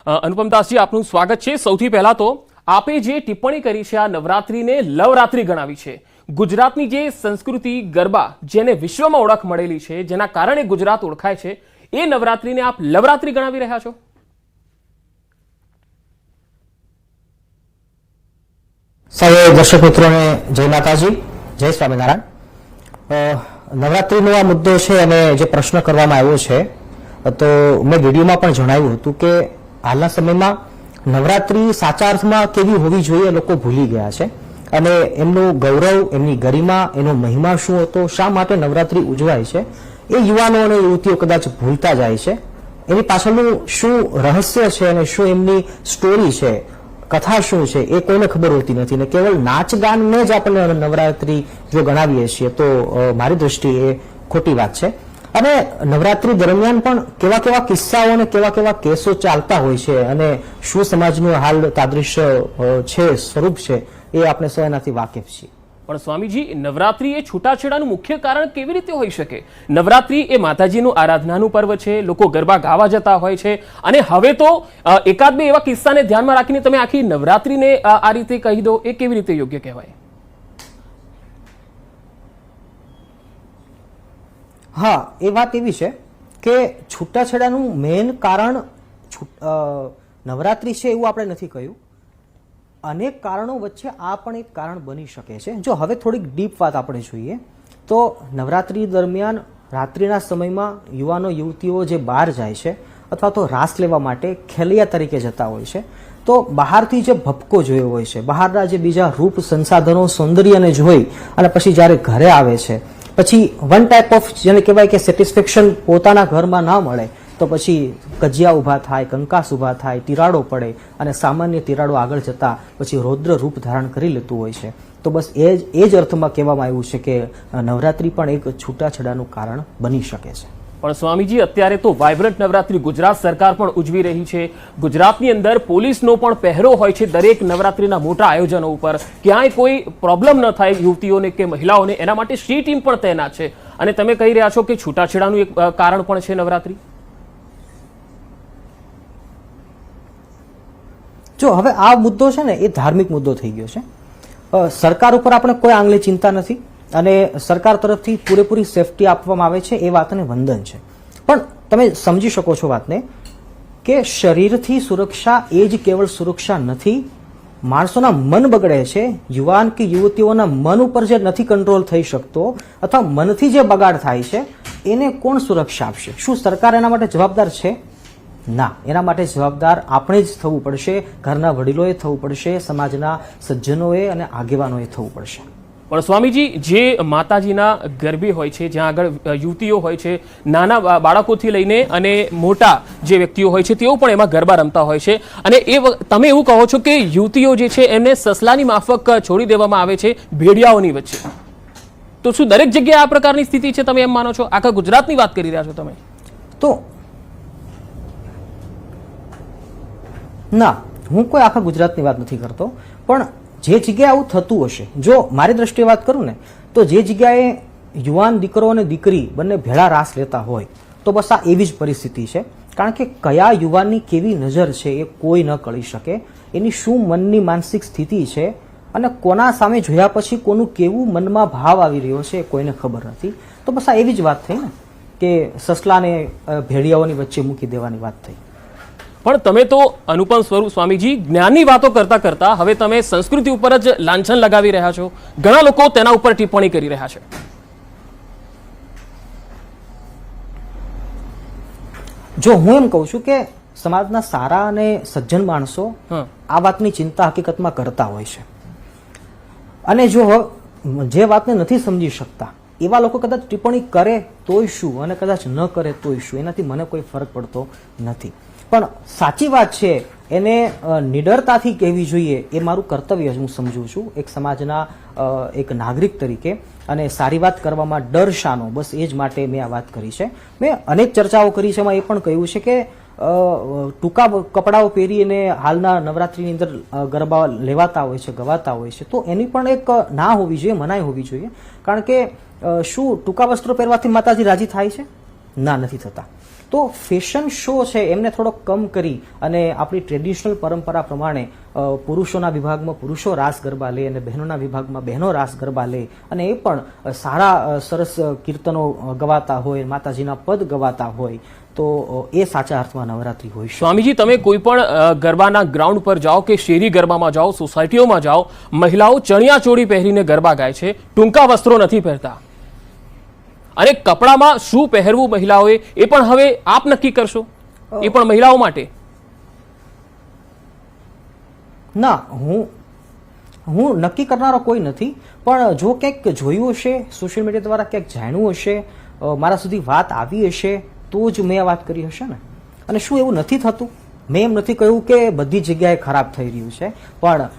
અનુપમદાસજી, આપનું સ્વાગત છે। સૌથી પહેલા તો આપે જે ટિપ્પણી કરી છે આ નવરાત્રીને લવરાત્રી ગણાવી છે। ગુજરાતની જે સંસ્કૃતિ ગરબા જેને વિશ્વમાં ઓળખ મળેલી છે, જેના કારણે ગુજરાત ઓળખાય છે, એ નવરાત્રીને આપ લવરાત્રી ગણાવી રહ્યા છો? સૌ દર્શક મિત્રોને જય માતાજી, જય સ્વામિનારાયણ। નવરાત્રીનો આ મુદ્દો છે અને જે પ્રશ્ન કરવામાં આવ્યો છે, તો મેં વિડીયોમાં પણ જણાવ્યું હતું કે હાલના સમયમાં નવરાત્રી સાચા અર્થમાં કેવી હોવી જોઈએ લોકો ભૂલી ગયા છે અને એમનું ગૌરવ, એમની ગરિમા, એનો મહિમા શું હતો, શા માટે નવરાત્રી ઉજવાય છે, એ યુવાનો અને યુવતીઓ કદાચ ભૂલતા જાય છે। એની પાછળનું શું રહસ્ય છે અને શું એમની સ્ટોરી છે, કથા શું છે, એ કોઈને ખબર હોતી નથી ને કેવળ નાચ ગાનને જ આપણે નવરાત્રી જો ગણાવીએ છીએ તો મારી દ્રષ્ટિએ ખોટી વાત છે। અને નવરાત્રી દરમિયાન પણ કેવા કેવા કિસ્સાઓ અને કેવા કેવા કેસો ચાલતા હોય છે અને શું સમાજનું હાલ તાદૃશ્ય છે, સ્વરૂપ છે, એ આપણે સૌ એનાથી વાકેફ છીએ। પણ સ્વામીજી, નવરાત્રી એ છૂટાછેડાનું મુખ્ય કારણ કેવી રીતે હોઈ શકે? નવરાત્રી એ માતાજીનું આરાધનાનું પર્વ છે, લોકો ગરબા ગાવા જતા હોય છે અને હવે તો એકાદ બે એવા કિસ્સાને ધ્યાનમાં રાખીને તમે આખી નવરાત્રીને આ રીતે કહી દો, એ કેવી રીતે યોગ્ય કહેવાય? હા, એ વાત એવી છે કે છૂટાછેડાનું મેઇન કારણ નવરાત્રી છે એવું આપણે નથી કહ્યું। અનેક કારણો વચ્ચે આ પણ એક કારણ બની શકે છે। જો હવે થોડીક ડીપ વાત આપણે જોઈએ તો નવરાત્રી દરમિયાન રાત્રિના સમયમાં યુવાનો યુવતીઓ જે બહાર જાય છે અથવા તો રાસ લેવા માટે ખેલૈયા તરીકે જતા હોય છે, તો બહારથી જે ભપકો જોયો હોય છે, બહારના જે બીજા રૂપ સંસાધનો સૌંદર્યને જોઈ અને પછી જ્યારે ઘરે આવે છે, પછી વન ટાઈપ ઓફ જેને કહેવાય કે સેટિસ્ફેક્શન પોતાના ઘરમાં ના મળે તો પછી કજિયા ઊભા થાય, કંકાસ ઊભા થાય, તિરાડો પડે અને સામાન્ય તિરાડો આગળ જતા પછી રૌદ્ર રૂપ ધારણ કરી લેતું હોય છે। તો બસ એ જ અર્થમાં કહેવામાં આવ્યું છે કે નવરાત્રી પણ એક છૂટાછેડાનું કારણ બની શકે છે। પણ સ્વામીજી, અત્યારે તો વાઇબ્રન્ટ નવરાત્રી ગુજરાત સરકાર પણ ઉજવી રહી છે। ગુજરાતની અંદર પોલીસનો પણ પહેરો હોય છે દરેક નવરાત્રીના મોટા આયોજનો ઉપર। ક્યાંય કોઈ પ્રોબ્લેમ ન થાય યુવતીઓને કે મહિલાઓને, એના માટે સી ટીમ પણ તૈનાત છે અને તમે કહી રહ્યા છો કે છૂટાછેડાનું એક કારણ પણ છે નવરાત્રી? જો હવે આ મુદ્દો છે ને એ ધાર્મિક મુદ્દો થઈ ગયો છે। સરકાર ઉપર આપણે કોઈ આંગળી ચિંતા નથી અને સરકાર તરફથી પૂરેપૂરી સેફટી આપવામાં આવે છે, એ વાતને વંદન છે। પણ તમે સમજી શકો છો વાતને કે શરીરથી સુરક્ષા એ જ કેવળ સુરક્ષા નથી, માણસોના મન બગડે છે, યુવાન કે યુવતીઓના મન ઉપર જે નથી કંટ્રોલ થઈ શકતો અથવા મનથી જે બગાડ થાય છે એને કોણ સુરક્ષા આપશે? શું સરકાર એના માટે જવાબદાર છે? ના, એના માટે જવાબદાર આપણે જ થવું પડશે, ઘરના વડીલોએ થવું પડશે, સમાજના સજ્જનોએ અને આગેવાનોએ થવું પડશે। પણ સ્વામીજી, જે માતાજીના ગરબે હોય છે, જ્યાં આગળ યુવતીઓ હોય છે, નાના બાળકોથી લઈને અને મોટા જે વ્યક્તિઓ હોય છે તેઓ પણ એમાં ગરબા રમતા હોય છે અને તમે એવું કહો છો કે યુવતીઓ જે છે એમને સસલાની માફક છોડી દેવામાં આવે છે ભેડિયાઓની વચ્ચે। તો શું દરેક જગ્યાએ આ પ્રકારની સ્થિતિ છે, તમે એમ માનો છો? આખા ગુજરાતની વાત કરી રહ્યા છો તમે? તો ના, હું કોઈ આખા ગુજરાતની વાત નથી કરતો, પણ જે જગ્યાએ આવું થતું હશે, જો મારી દ્રષ્ટિએ વાત કરું ને તો જે જગ્યાએ યુવાન દીકરો અને દીકરી બંને ભેળા રાસ લેતા હોય તો બસ આ એવી જ પરિસ્થિતિ છે। કારણ કે કયા યુવાનની કેવી નજર છે એ કોઈ ન કળી શકે, એની શું મનની માનસિક સ્થિતિ છે અને કોના સામે જોયા પછી કોનું કેવું મનમાં ભાવ આવી રહ્યો છે એ કોઈને ખબર નથી। તો બસ આ એવી જ વાત થઈ ને કે સસલાને ભેડિયાઓની વચ્ચે મૂકી દેવાની વાત થઈ। પણ તમે તો અનુપમ સ્વરૂપ સ્વામીજી, જ્ઞાનની વાતો કરતા કરતા હવે તમે સંસ્કૃતિ ઉપર જ લાંછન લગાવી રહ્યા છો। ઘણા લોકો તેના ઉપર ટિપ્પણી કરી રહ્યા છે। જો હું એમ કહું છું કે સમાજના સારા અને સજ્જન માણસો આ વાતની ચિંતા હકીકતમાં કરતા હોય છે અને જો જે વાતને નથી સમજી શકતા એવા લોકો કદાચ ટિપ્પણી કરે તોય શું અને કદાચ ન કરે તોય શું, એનાથી મને કોઈ ફરક પડતો નથી। પણ સાચી વાત છે એને નિડરતાથી કહેવી જોઈએ એ મારું કર્તવ્ય હું સમજુ છું એક સમાજના એક નાગરિક તરીકે। અને સારી વાત કરવામાં ડર શાનો, બસ એ જ માટે મેં આ વાત કરી છે। મેં અનેક ચર્ચાઓ કરી છે, એમાં એ પણ કહ્યું છે કે ટૂંકા કપડાઓ પહેરીને હાલના નવરાત્રીની અંદર ગરબા લેવાતા હોય છે, ગવાતા હોય છે, તો એની પણ એક ના હોવી જોઈએ, મનાઈ હોવી જોઈએ। કારણ કે શું ટૂંકા વસ્ત્રો પહેરવાથી માતાજી રાજી થાય છે? ના, નથી થતા। તો ફેશન શો છે એમને થોડો કમ કરી અને આપણી ટ્રેડિશનલ પરંપરા પ્રમાણે પુરુષોના વિભાગમાં પુરુષો રાસ ગરબા લે અને બહેનોના વિભાગમાં બહેનો રાસ ગરબા લે અને એ પણ સારા સરસ કીર્તનો ગવાતા હોય, માતાજીના પદ ગવાતા હોય, તો એ સાચા અર્થમાં નવરાત્રી હોય છે. સ્વામીજી, તમે કોઈ પણ ગરબાના ગ્રાઉન્ડ પર જાઓ કે શેરી ગરબામાં જાઓ, સોસાયટીઓમાં જાઓ, મહિલાઓ ચણિયા ચોળી પહેરીને ગરબા ગાય છે, ટૂંકા વસ્ત્રો નથી પહેરતા. અને કપડામાં શું પહેરવું મહિલાઓએ એ પણ હવે આપ નક્કી કરશો, એ પણ મહિલાઓ માટે? ના, હું નક્કી કરનારો કોઈ નથી, પણ જો ક્યાંક જોયું હશે, સોશિયલ મીડિયા દ્વારા ક્યાંક જાણ્યું હશે, મારા સુધી વાત આવી હશે, તો જ મેં વાત કરી હશે ને. અને શું એવું નથી થતું? મેં એમ નથી કહ્યું કે બધી જગ્યાએ ખરાબ થઈ રહ્યું છે, પણ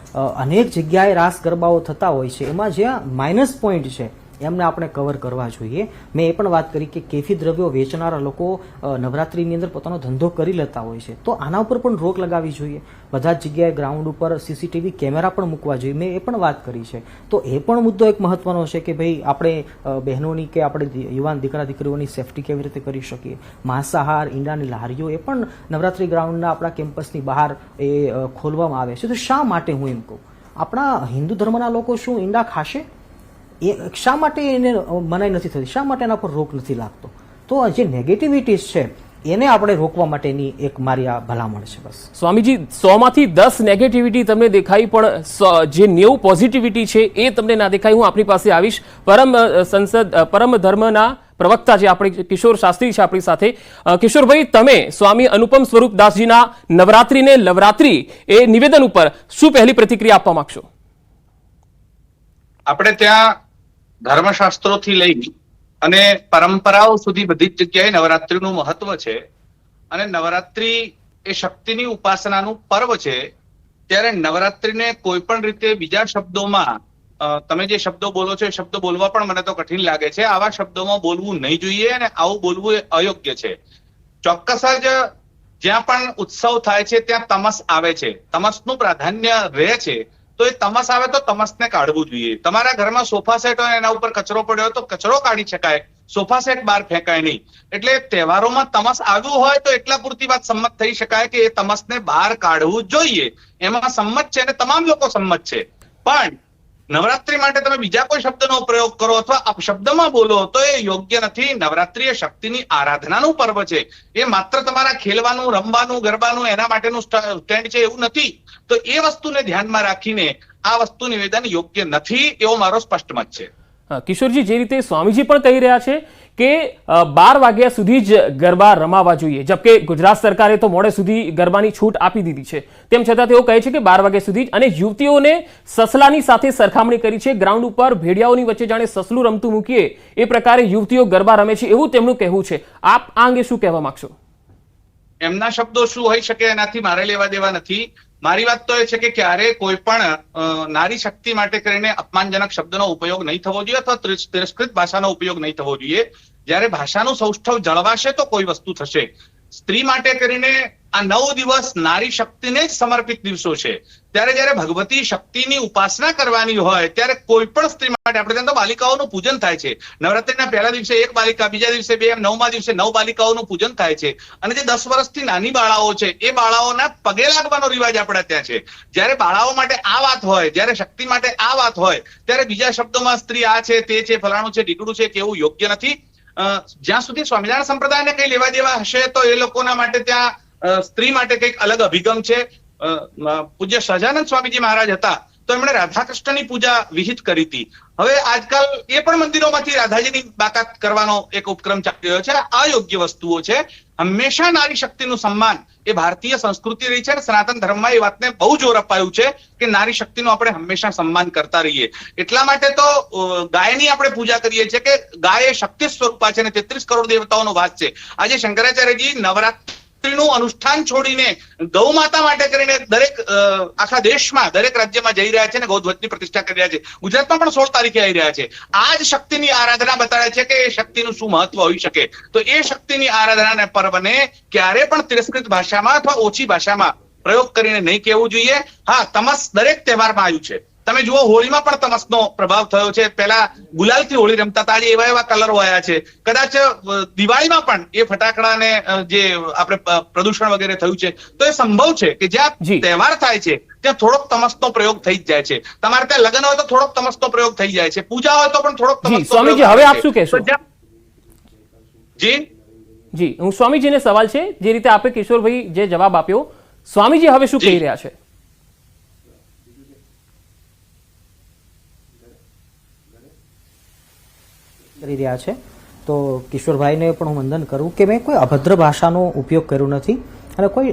અનેક જગ્યાએ રાસ ગરબાઓ થતા હોય છે, એમાં જ્યાં માઇનસ પોઈન્ટ છે એમને આપણે કવર કરવા જોઈએ. મેં એ પણ વાત કરી કે કેફી દ્રવ્યો વેચનારા લોકો નવરાત્રીની અંદર પોતાનો ધંધો કરી લેતા હોય છે, તો આના ઉપર પણ રોક લગાવવી જોઈએ. બધા જ જગ્યાએ ગ્રાઉન્ડ ઉપર સીસીટીવી કેમેરા પણ મૂકવા જોઈએ. મેં એ પણ વાત કરી છે. તો એ પણ મુદ્દો એક મહત્વનો છે કે ભાઈ આપણે બહેનોની કે આપણે યુવાન દીકરા દીકરીઓની સેફટી કેવી રીતે કરી શકીએ. માંસાહાર, ઈંડાની લારીઓ એ પણ નવરાત્રી ગ્રાઉન્ડના આપણા કેમ્પસની બહાર એ ખોલવામાં આવે છે. તો શા માટે હું એમ કહું, આપણા હિન્દુ ધર્મના લોકો શું ઈંડા ખાશે? એ શા માટે એને મનાઈ નથી થતી? શા માટે એના પર રોક નથી લાગતો? તો જે નેગેટિવિટીઝ છે એને આપણે રોકવા માટેની એક મારી આ ભલામણ છે. બસ સ્વામીજી, 100 માંથી 10 નેગેટિવિટી તમને દેખાઈ, પણ જે 90 પોઝિટિવિટી છે એ તમને ના દેખાય. હું આપણી પાસે આવીશ. પરમ ધર્મના પ્રવક્તા જે આપણે કિશોર શાસ્ત્રી છે આપણી સાથે. કિશોરભાઈ, તમે સ્વામી અનુપમ સ્વરૂપદાસજીના નવરાત્રીને લવરાત્રી એ નિવેદન ઉપર શું પહેલી પ્રતિક્રિયા આપવા માંગશો? આપણે ત્યાં ધર્મશાસ્ત્રોથી લઈ અને પરંપરાઓ સુધી બધી જ જગ્યાએ નવરાત્રીનું મહત્વ છે. અને નવરાત્રી એ શક્તિની ઉપાસનાનું પર્વ છે. ત્યારે નવરાત્રીને કોઈ પણ રીતે બીજા શબ્દોમાં, તમે જે શબ્દો બોલો છો એ શબ્દો બોલવા પણ મને તો કઠિન લાગે છે. આવા શબ્દોમાં બોલવું નહીં જોઈએ અને આવું બોલવું એ અયોગ્ય છે. ચોક્કસ જ જ્યાં પણ ઉત્સવ થાય છે ત્યાં તમસ આવે છે, તમસનું પ્રાધાન્ય રહે છે. તો એ તમસ આવે તો તમસને કાઢવું જોઈએ. તમારા ઘરમાં સોફા સેટ હોય, એના ઉપર કચરો પડ્યો હોય તો કચરો કાઢી શકાય, સોફા સેટ બહાર ફેંકાય નહીં. એટલે તહેવારોમાં તમસ આવ્યું હોય તો એટલા પૂરતી વાત સંમત થઈ શકાય કે એ તમસને બહાર કાઢવું જોઈએ. એમાં સંમત છે અને તમામ લોકો સંમત છે. પણ નવરાત્રી માટે તમે બીજા કોઈ શબ્દનો પ્રયોગ કરો અથવા અપશબ્દમાં બોલો તો એ યોગ્ય નથી. નવરાત્રી એ શક્તિની આરાધનાનું પર્વ છે. એ માત્ર તમારા ખેલવાનું, રમવાનું, ગરબાનું એના માટેનું સ્ટેન્ડ છે એવું નથી. તો એ વસ્તુને ધ્યાનમાં રાખીને આ વસ્તુ નિવેદન યોગ્ય નથી, એવો મારો સ્પષ્ટ મત છે. કિશોરજી, જે રીતે સ્વામીજી પણ કહી રહ્યા છે કે 12 વાગ્યા સુધી જ ગરબા રમાવા જોઈએ, જબકે ગુજરાત સરકારે તો મોડે સુધી ગરબાની છૂટ આપી દીધી છે, તેમ છતાં તેઓ કહે છે કે 12 વાગ્યા સુધી જ. અને યુવતીઓને સસલાની સાથે સરખામણી કરી છે. ગ્રાઉન્ડ ઉપર ભેડિયાઓની વચ્ચે જાણે સસલું રમતું મૂકીએ એ પ્રકારે યુવતીઓ ગરબા રમે છે, એવું તેમનું કહેવું છે. આપ આ અંગે શું કહેવા માંગશો? એમના શબ્દો શું હોઈ શકે એનાથી મારે લેવા દેવા નથી. મારી વાત તો એ છે કે ક્યારે કોઈ પણ નારી શક્તિ માટે કરીને અપમાનજનક શબ્દનો ઉપયોગ નહીં થવો જોઈએ અથવા તિરસ્કૃત ભાષાનો ઉપયોગ નહીં થવો જોઈએ. જ્યારે ભાષાનું સૌષ્ઠવ જળવાશે તો કોઈ વસ્તુ થશે. સ્ત્રી માટે કરીને આ 9 દિવસ નારી શક્તિને જ સમર્પિત દિવસો છે. ત્યારે જ્યારે ભગવતી શક્તિની ઉપાસના કરવાની હોય ત્યારે કોઈ પણ સ્ત્રી માટે, આપણે ત્યાં તો બાલિકાઓનું પૂજન થાય છે. નવરાત્રીના પહેલા દિવસે 1 બાલિકા, બીજા દિવસે 2, એમ 9મા દિવસે 9 બાલિકાઓનું પૂજન થાય છે. અને જે 10 વર્ષથી નાની બાળાઓ છે એ બાળાઓના પગે લાગવાનો રિવાજ આપણા ત્યાં છે. જ્યારે બાળાઓ માટે આ વાત હોય, જ્યારે શક્તિ માટે આ વાત હોય, ત્યારે બીજા શબ્દોમાં સ્ત્રી આ છે, તે છે, ફલાણું છે, ઢીકડું છે, કેવું યોગ્ય નથી. જ્યાં સુધી સ્વામિનારાયણ સંપ્રદાયને કઈ લેવા દેવા હશે તો એ લોકોના માટે ત્યાં સ્ત્રી માટે કંઈક અલગ અભિગમ છે. પૂજ્ય સહજાનંદ સ્વામીજી મહારાજ હતા તો એમણે રાધાકૃષ્ણની પૂજા વિહિત કરી હતી. હવે આજકાલ એ પણ મંદિરોમાંથી રાધાજીની બાકાત કરવાનો એક ઉપક્રમ ચાલી રહ્યો છે. આ અયોગ્ય વસ્તુઓ છે. હંમેશા નારી શક્તિનું સન્માન એ ભારતીય સંસ્કૃતિ રહી છે અને સનાતન ધર્મમાં એ વાતને બહુ જોર અપાયું છે કે નારી શક્તિનું આપણે હંમેશા સન્માન કરતા રહીએ. એટલા માટે તો ગાયની આપણે પૂજા કરીએ છીએ કે ગાય એ શક્તિ સ્વરૂપા છે અને 33 કરોડ દેવતાઓનો વાસ છે. આજે શંકરાચાર્યજી નવરાત્રીનું અનુષ્ઠાન છોડીને ગૌ માતા માટે કરીને દરેક આખા દેશમાં, દરેક રાજ્યમાં જઈ રહ્યા છે અને ગૌધ્વજની પ્રતિષ્ઠા કરી રહ્યા છે. ગુજરાતમાં પણ 16 તારીખે આવી રહ્યા છે. આ જ શક્તિની આરાધના બતાડે છે કે એ શક્તિનું શું મહત્વ હોઈ શકે. તો એ શક્તિની આરાધનાને પર્વને ક્યારે પણ તિરસ્કૃત ભાષામાં અથવા ઓછી ભાષામાં પ્રયોગ કરીને નહીં કહેવું જોઈએ. હા, તમસ દરેક તહેવારમાં આવ્યું છે. તમે જુઓ હોળીમાં પણ તમસનો પ્રભાવ થયો છે. પહેલા ગુલાલથી હોળી રમતા હતા, આજે એવા કલરો આવ્યા છે. કદાચ દિવાળીમાં પણ એ ફટાકડાને જે આપણે પ્રદૂષણ વગેરે થયું છે, તો એ સંભવ છે કે જ્યાં તહેવાર થાય છે ત્યાં થોડોક તમસનો પ્રયોગ થઈ જ જાય છે. તમારે ત્યાં લગ્ન હોય તો થોડોક તમસનો પ્રયોગ થઈ જાય છે, પૂજા હોય તો પણ થોડોક તમસનો સ્વામીજી હવે આપ શું કહેશો? જી હું સ્વામીજીને સવાલ છે, જે રીતે આપે કિશોરભાઈ જે જવાબ આપ્યો, સ્વામીજી હવે શું કહી રહ્યા છે? કરી રહ્યા છે તો કિશોરભાઈને પણ હું વંદન કરું કે મેં કોઈ અભદ્ર ભાષાનો ઉપયોગ કર્યો નથી અને કોઈ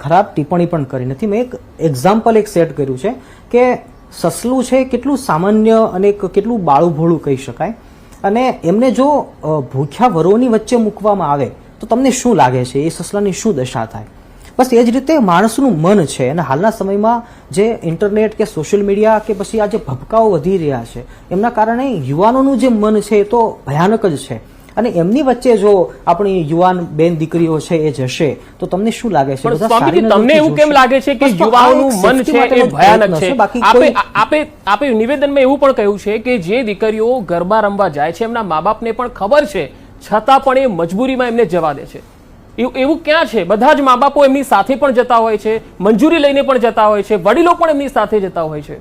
ખરાબ ટિપ્પણી પણ કરી નથી. મેં એક એક્ઝામ્પલ સેટ કર્યું છે કે સસલું છે કેટલું સામાન્ય અને કેટલું બાળું ભોળું કહી શકાય, અને એમને જો ભૂખ્યા વરોની વચ્ચે મૂકવામાં આવે તો તમને શું લાગે છે, એ સસલાની શું દશા થાય? બસ એ જ રીતે માણસનું મન છે, અને હાલના સમયમાં જે ઇન્ટરનેટ કે સોશિયલ મીડિયા કે પછી આ જે ભપકાઓ વધી રહ્યા છે એમના કારણે યુવાનોનું જે મન છે એ તો ભયાનક જ છે, અને એમની વચ્ચે જો આપણી યુવાન બેન દીકરીઓ છે એ જશે તો તમને શું લાગે છે? તમને એવું કેમ લાગે છે કે યુવાનોનું મન છે એ ભયાનક છે? આપે નિવેદનમાં એવું પણ કહ્યું છે કે જે દીકરીઓ ગરબા રમવા જાય છે એમના મા બાપને પણ ખબર છે, છતાં પણ એ મજબૂરીમાં એમને જવા દે છે. એવું ક્યાં છે? બધા જ મા બાપો એમની સાથે પણ જતા હોય છે, મંજૂરી લઈને પણ જતા હોય છે, વડીલો પણ એમની સાથે જતા હોય છે.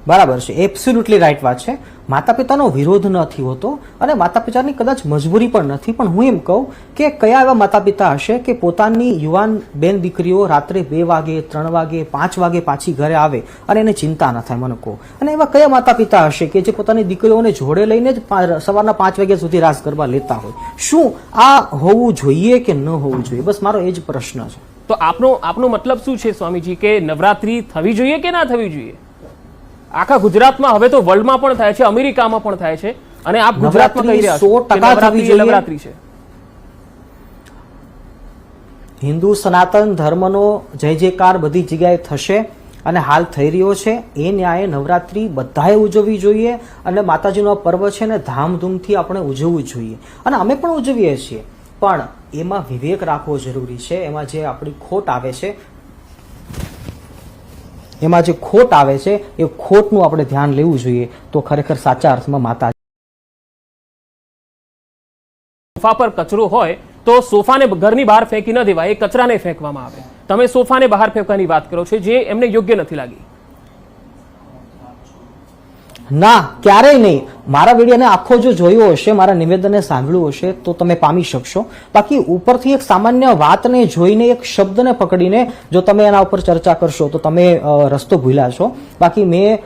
બરાબર છે, એબ્સોલ્યુટલી રાઈટ વાત છે. માતા પિતાનો વિરોધ નથી હોતો અને માતા પિતાની કદાચ મજબૂરી પણ નથી, પણ હું એમ કહું કે કયા એવા માતા પિતા હશે કે પોતાની યુવાન બેન દીકરીઓ રાત્રે 2 વાગે 3 વાગે 5 વાગે પાછી ઘરે આવે અને એને ચિંતા ન થાય, મને કહો. અને એવા કયા માતા પિતા હશે કે જે પોતાની દીકરીઓને જોડે લઈને જ સવારના 5 વાગ્યા સુધી રાસ ગરબા લેતા હોય? શું આ હોવું જોઈએ કે ન હોવું જોઈએ? બસ મારો એ જ પ્રશ્ન છે. તો આપનો મતલબ શું છે સ્વામીજી, કે નવરાત્રી થવી જોઈએ કે ના થવી જોઈએ? આખા ગુજરાતમાં, હવે તો વર્લ્ડમાં પણ થાય છે, અમેરિકામાં પણ થાય છે, અને આપ ગુજરાતમાં કહી રહ્યા છો કે નવરાત્રી છે. હિન્દુ સનાતન ધર્મનો જય જયકાર બધી જગ્યાએ થશે અને હાલ થઈ રહ્યો છે. એ ન્યાયે નવરાત્રી બધાએ ઉજવવી જોઈએ અને માતાજીનો પર્વ છે ને ધામધૂમથી આપણે ઉજવવું જોઈએ, અને અમે પણ ઉજવીએ છીએ, પણ એમાં વિવેક રાખવો જરૂરી છે. એમાં જે આપણી ખોટ આવે છે, એમાં જે ખોટ આવે છે એ ખોટનું આપણે ધ્યાન લેવું જોઈએ, તો ખરેખર સાચા અર્થમાં માતા. સોફા પર કચરો હોય તો સોફાને ઘરની બહાર ફેંકી ન દેવાય, એ કચરાને ફેંકવામાં આવે. તમે સોફાને બહાર ફેંકવાની વાત કરો છો, જે એમને યોગ્ય નથી લાગી. ના, ક્યારેય નહીં. મારા વિડીયોને આખો જો જોયો હશે, મારા નિવેદનને સાંભળ્યું હશે તો તમે પામી શકશો. બાકી ઉપરથી એક સામાન્ય વાતને જોઈને, એક શબ્દને પકડીને જો તમે એના ઉપર ચર્ચા કરશો તો તમે રસ્તો ભૂલ્યા છો. બાકી મેં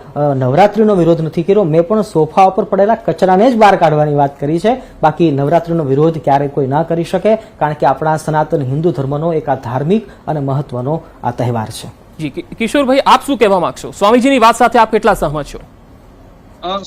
નવરાત્રીનો વિરોધ નથી કર્યો, મેં પણ સોફા ઉપર પડેલા કચરાને જ બહાર કાઢવાની વાત કરી છે. બાકી નવરાત્રીનો વિરોધ ક્યારેય કોઈ ના કરી શકે, કારણ કે આપણા સનાતન હિન્દુ ધર્મનો એક આ ધાર્મિક અને મહત્વનો આ તહેવાર છે. જી કિશોરભાઈ, આપ શું કહેવા માંગશો? સ્વામીજીની વાત સાથે આપ કેટલા સહમત છો?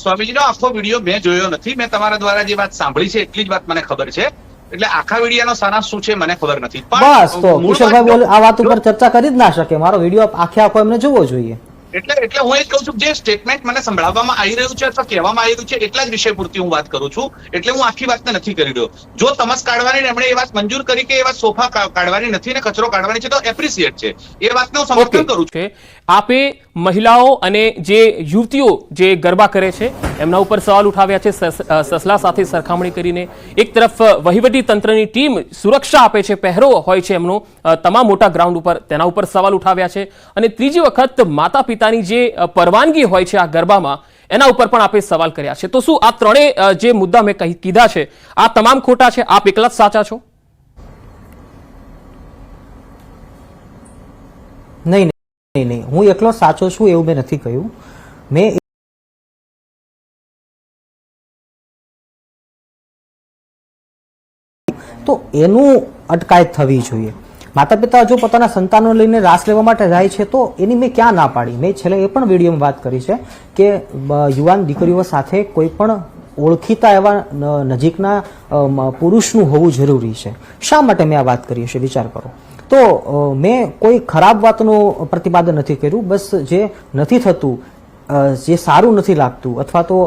સ્વામીજીનો આખો વિડીયો મેં જોયો નથી, મેં તમારા દ્વારા જે વાત સાંભળી છે એટલી જ વાત મને ખબર છે, એટલે આખા વિડીયોનો સારાંશ શું છે મને ખબર નથી. બસ તો કિશોરભાઈ બોલે આ વાત ઉપર ચર્ચા કરી જ ના શકે. મારો વિડીયો આખો એમને જોવો જોઈએ. એટલે હું એ કહું છું, જે સ્ટેટમેન્ટ મને સંભળાવવામાં આવી રહ્યું છે અથવા કહેવામાં આવી રહ્યું છે એટલા જ વિષય પૂરતી હું વાત કરું છું, એટલે હું આખી વાતને નથી કરી રહ્યો. જો તમસ કાઢવાની એમણે એ વાત મંજૂર કરી કે એ વાત સોફા કાઢવાની નથી ને કચરો કાઢવાની છે, તો એપ્રિશિએટ છે, એ વાતને હું સમર્થન કરું છું. આપે મહિલાઓ અને જે યુવતીઓ જે ગરબા કરે છે એમના ઉપર સવાલ ઉઠાવ્યા છે, સસલા સાથે સરખામણી કરીને. એક તરફ વહીવટી તંત્રની ટીમ સુરક્ષા આપે છે, પહેરો હોય છે એમનો તમામ મોટા ગ્રાઉન્ડ ઉપર, તેના ઉપર સવાલ ઉઠાવ્યા છે, અને ત્રીજી વખત માતા પિતાની જે પરવાનગી હોય છે આ ગરબામાં એના ઉપર પણ આપે સવાલ કર્યા છે. તો શું આ ત્રણેય જે મુદ્દા મેં કીધા છે આ તમામ ખોટા છે? આપ એકલા જ સાચા છો? નહીં, હું એકલો સાચો છું એવું મેં નથી કહ્યું. મેં તો એનું અટકાયત થવી જોઈએ. માતા પિતા જો પોતાના સંતાનો લઈને રાસ લેવા માટે જાય છે તો એની મેં ક્યાં ના પાડી. મેં છેલ્લે એ પણ વિડીયોમાં વાત કરી છે કે યુવાન દીકરીઓ સાથે કોઈ પણ ઓળખીતા એવા નજીકના પુરુષનું હોવું જરૂરી છે. શા માટે મેં આ વાત કરી હશે વિચાર કરો. તો મેં કોઈ ખરાબ વાતનું પ્રતિપાદન નથી કર્યું, બસ જે નથી થતું, જે સારું નથી લાગતું અથવા તો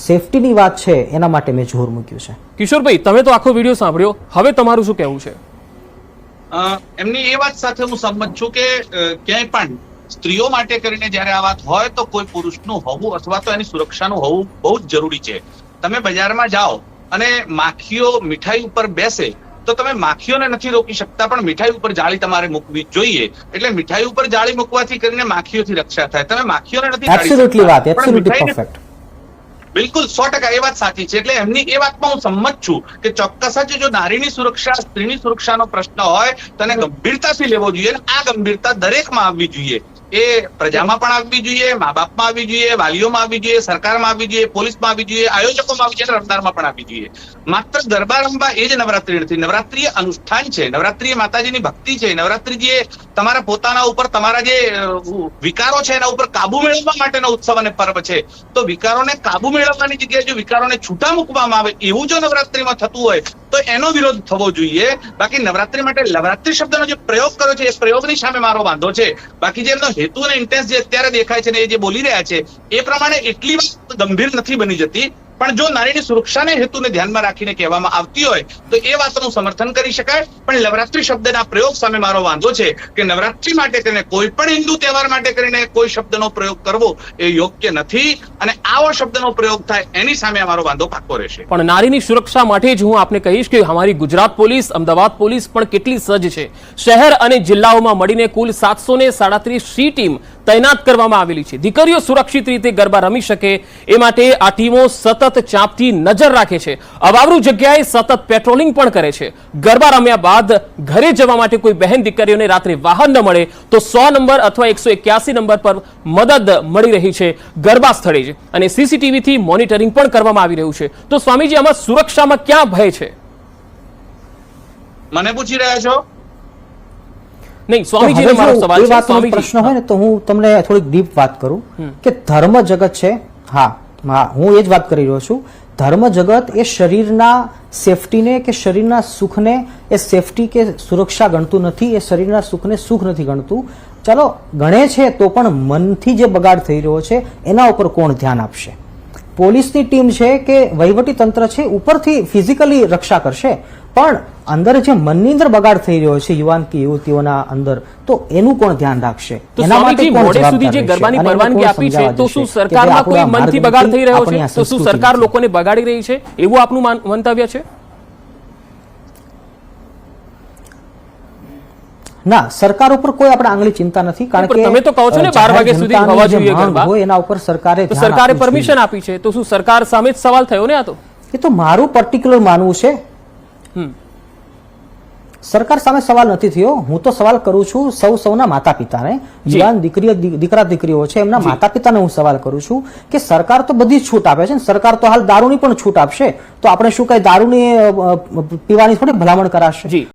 સેફટીની વાત છે એના માટે મેં જોર મૂક્યું છે. કિશોરભાઈ, તમે તો આખો વિડીયો સાંભળ્યો, હવે તમારું શું કહેવું છે? એમની એ વાત સાથે હું સંમત છું કે ક્યાંય પણ સ્ત્રીઓ માટે કરીને જ્યારે આ વાત હોય તો કોઈ પુરુષનું હોવું અથવા તો એની સુરક્ષાનું હોવું બહુ જ જરૂરી છે. તમે બજારમાં જાઓ અને માખીઓ મીઠાઈ ઉપર બેસે તો તમે માખીઓને નથી રોકી શકતા, પણ મીઠાઈ ઉપર જાળી તમારે મૂકવી જોઈએ. એટલે મીઠાઈ ઉપર જાળી મૂકવાથી કરીને માખીઓથી રક્ષા થાય. તમે માખીઓને નથી ટાળી એબ્સોલ્યુટલી શકતા, વાત, પણ એબ્સોલ્યુટલી મીઠાઈને પરફેક્ટ. બિલકુલ 100% એ વાત સાચી છે. એટલે એમની એ વાતમાં હું સંમત છું કે ચોક્કસ જ જો નારીની સુરક્ષા, સ્ત્રીની સુરક્ષાનો પ્રશ્ન હોય તો એને ગંભીરતાથી લેવો જોઈએ. અને આ ગંભીરતા દરેકમાં આવવી જોઈએ. એ પ્રજામાં પણ આવવી જોઈએ, મા બાપમાં આવવી જોઈએ, વાલીઓમાં આવવી જોઈએ, સરકારમાં આવવી જોઈએ, પોલીસમાં આવવી જોઈએ, આયોજકોમાં આવવી જોઈએ, રમદારમાં પણ આવવી જોઈએ. માત્ર ગરબા રમવા એ જ નવરાત્રી નથી. નવરાત્રી અનુષ્ઠાન છે, નવરાત્રી એ માતાજીની ભક્તિ છે, નવરાત્રી જે તમારા પોતાના ઉપર તમારા જે વિકારો છે એના ઉપર કાબુ મેળવવા માટેનો ઉત્સવ અને પર્વ છે. તો વિકારોને કાબુ મેળવવાની જગ્યાએ જો વિકારોને છૂટા મૂકવામાં આવે એવું જો નવરાત્રીમાં થતું હોય તો એનો વિરોધ થવો જોઈએ. બાકી નવરાત્રી માટે નવરાત્રી શબ્દનો જે પ્રયોગ કર્યો છે એ પ્રયોગની સામે મારો વાંધો છે. બાકી જે એમનો હેતુ અને ઇન્ટેન્સ જે અત્યારે દેખાય છે ને એ જે બોલી રહ્યા છે એ પ્રમાણે એટલી વાત ગંભીર નથી બની જતી. પણ જો નારીની સુરક્ષાને હેતુને ધ્યાનમાં રાખીને કહેવામાં આવતી હોય તો એ વાતનું સમર્થન કરી શકાય. પણ નવરાત્રી શબ્દના પ્રયોગ સામે મારો વાંધો છે કે નવરાત્રી માટે કરીને કોઈ પણ હિન્દુ તહેવાર માટે કરીને કોઈ શબ્દનો પ્રયોગ કરવો એ યોગ્ય નથી. અને આવો શબ્દનો પ્રયોગ થાય એની સામે અમારો વાંધો પાક્કો રહેશે. પણ નારીની સુરક્ષા માટે જ હું આપને કહીશ કે અમારી ગુજરાત પોલીસ, અમદાવાદ પોલીસ પણ કેટલી સજ્જ છે. શહેર અને જિલ્લાઓમાં મળીને કુલ 737 સી ટીમ તૈનાત કરવામાં આવેલી છે. દીકરીઓ સુરક્ષિત રીતે ગરબા રમી શકે એ માટે આ ટીમો સતત ચાંપતી નજર રાખે છે. અવાવરૂ જગ્યાએ સતત પેટ્રોલિંગ પણ કરે છે. ગરબા રમ્યા બાદ ઘરે જવા માટે કોઈ બહેન દીકરીઓને રાત્રે વાહન ન મળે તો 100 નંબર અથવા 181 નંબર પર મદદ મળી રહી છે ગરબા સ્થળે જ. અને સીસીટીવીથી મોનિટરિંગ પણ કરવામાં આવી રહ્યું છે. તો સ્વામીજી, આમાં સુરક્ષામાં ક્યાં ભય છે? મને પૂછી રહ્યા છો? નહીં સ્વામીજીને મારો સવાલ છે. સ્વામીજી પ્રશ્ન હોય ને તો હું તમને થોડીક ડીપ વાત કરું કે ધર્મ જગત છે. હા, હું એ જ વાત કરી રહ્યો છું. ધર્મ જગત એ શરીરના સેફટીને કે શરીરના સુખને એ સેફટી કે સુરક્ષા ગણતું નથી. એ શરીરના સુખને સુખ નથી ગણતું. ચાલો ગણે છે તો પણ મનથી જે બગાડ થઈ રહ્યો છે એના ઉપર કોણ ધ્યાન આપશે? પોલીસની ટીમ છે કે વહીવટી તંત્ર છે ઉપરથી ફિઝિકલી રક્ષા કરશે, પણ અંદર જે મનની અંદર બગાડ થઈ રહ્યો છે યુવાન કે યુવતીઓના અંદર, તો એનું કોણ ધ્યાન રાખશે? તો સ્વામીજી, મોડે સુધી જે ગરબાની પરવાનગી આપી છે તો શું સરકારમાં કોઈ મનથી બગાડ થઈ રહ્યો છે? તો શું સરકાર લોકોને બગાડી રહી છે એવું આપનું મંતવ્ય છે? ના, સરકાર ઉપર કોઈ આપણે આંગળી ચિંતા નથી. કારણ કે તમે તો કહો છો ને 12 વાગ્યા સુધી હોવા જોઈએ ગરબા, એના ઉપર સરકારે પરમિશન આપી છે. તો શું સરકાર સામે જ સવાલ થયો ને? આ તો એ તો મારું પર્ટિક્યુલર માનવું છે. સરકાર સામે સવાલ નથી થયો. હું તો સવાલ કરું છું સૌના માતા પિતાને, યુવાન દીકરા દીકરીઓ છે એમના માતા પિતાને હું સવાલ કરું છું કે સરકાર તો બધી જ છૂટ આપે છે ને, સરકાર તો હાલ દારૂની પણ છૂટ આપશે, તો આપણે શું કઈ દારૂની પીવાની થોડી ભલામણ કરાશે?